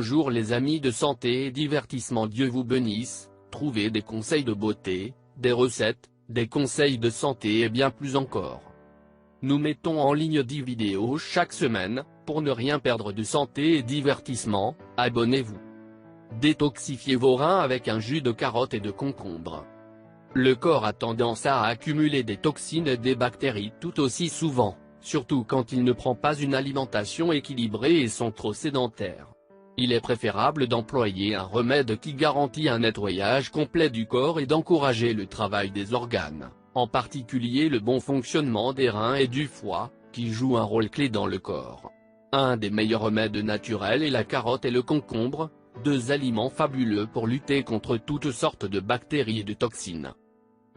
Bonjour les amis de santé et divertissement, Dieu vous bénisse. Trouvez des conseils de beauté, des recettes, des conseils de santé et bien plus encore. Nous mettons en ligne 10 vidéos chaque semaine. Pour ne rien perdre de santé et divertissement, abonnez-vous. Détoxifiez vos reins avec un jus de carotte et de concombre. Le corps a tendance à accumuler des toxines et des bactéries tout aussi souvent, surtout quand il ne prend pas une alimentation équilibrée et sont trop sédentaires. Il est préférable d'employer un remède qui garantit un nettoyage complet du corps et d'encourager le travail des organes, en particulier le bon fonctionnement des reins et du foie, qui jouent un rôle clé dans le corps. Un des meilleurs remèdes naturels est la carotte et le concombre, deux aliments fabuleux pour lutter contre toutes sortes de bactéries et de toxines.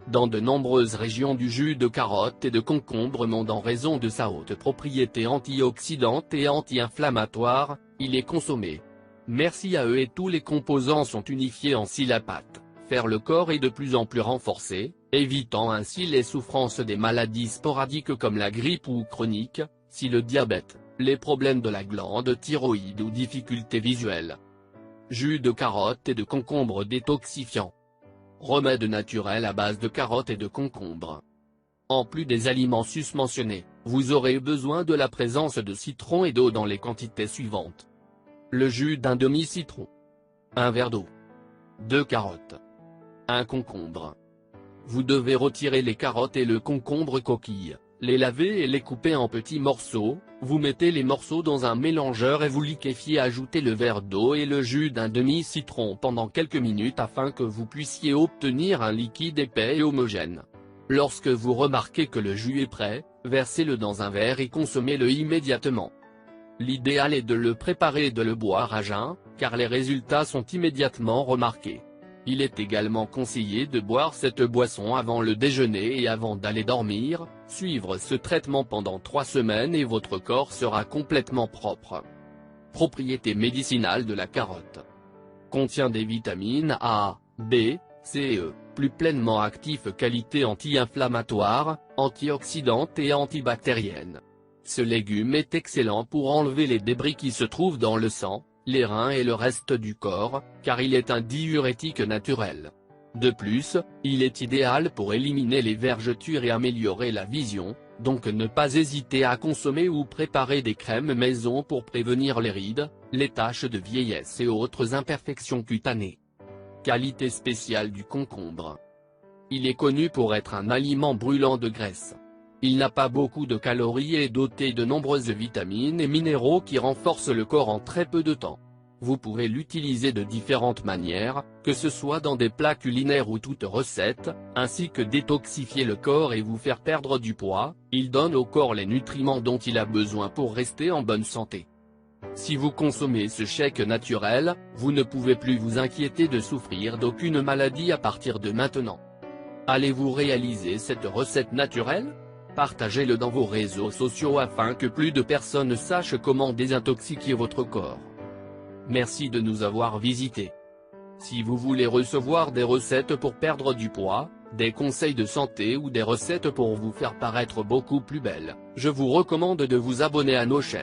Dans de nombreuses régions du jus de carotte et de concombre monte en raison de sa haute propriété antioxydante et anti-inflammatoire, il est consommé. Merci à eux et tous les composants sont unifiés en silapate, faire le corps est de plus en plus renforcé, évitant ainsi les souffrances des maladies sporadiques comme la grippe ou chronique, si le diabète, les problèmes de la glande thyroïde ou difficultés visuelles. Jus de carotte et de concombre détoxifiant. Remède naturel à base de carottes et de concombre. En plus des aliments susmentionnés, vous aurez besoin de la présence de citron et d'eau dans les quantités suivantes. Le jus d'un demi-citron. 1 verre d'eau. 2 carottes. 1 concombre. Vous devez retirer les carottes et le concombre coquilles, les laver et les couper en petits morceaux. Vous mettez les morceaux dans un mélangeur et vous liquéfiez. Ajoutez le verre d'eau et le jus d'un demi-citron pendant quelques minutes afin que vous puissiez obtenir un liquide épais et homogène. Lorsque vous remarquez que le jus est prêt, versez-le dans un verre et consommez-le immédiatement. L'idéal est de le préparer et de le boire à jeun, car les résultats sont immédiatement remarqués. Il est également conseillé de boire cette boisson avant le déjeuner et avant d'aller dormir. Suivre ce traitement pendant 3 semaines et votre corps sera complètement propre. Propriétés médicinales de la carotte. Contient des vitamines A, B, C et E, plus pleinement actifs, qualité anti-inflammatoire, antioxydante et antibactérienne. Ce légume est excellent pour enlever les débris qui se trouvent dans le sang, les reins et le reste du corps, car il est un diurétique naturel. De plus, il est idéal pour éliminer les vergetures et améliorer la vision, donc ne pas hésiter à consommer ou préparer des crèmes maison pour prévenir les rides, les taches de vieillesse et autres imperfections cutanées. Qualité spéciale du concombre. Il est connu pour être un aliment brûlant de graisse. Il n'a pas beaucoup de calories et est doté de nombreuses vitamines et minéraux qui renforcent le corps en très peu de temps. Vous pouvez l'utiliser de différentes manières, que ce soit dans des plats culinaires ou toute recette, ainsi que détoxifier le corps et vous faire perdre du poids. Il donne au corps les nutriments dont il a besoin pour rester en bonne santé. Si vous consommez ce shake naturel, vous ne pouvez plus vous inquiéter de souffrir d'aucune maladie à partir de maintenant. Allez-vous réaliser cette recette naturelle ? Partagez-le dans vos réseaux sociaux afin que plus de personnes sachent comment désintoxiquer votre corps. Merci de nous avoir visités. Si vous voulez recevoir des recettes pour perdre du poids, des conseils de santé ou des recettes pour vous faire paraître beaucoup plus belle, je vous recommande de vous abonner à nos chaînes.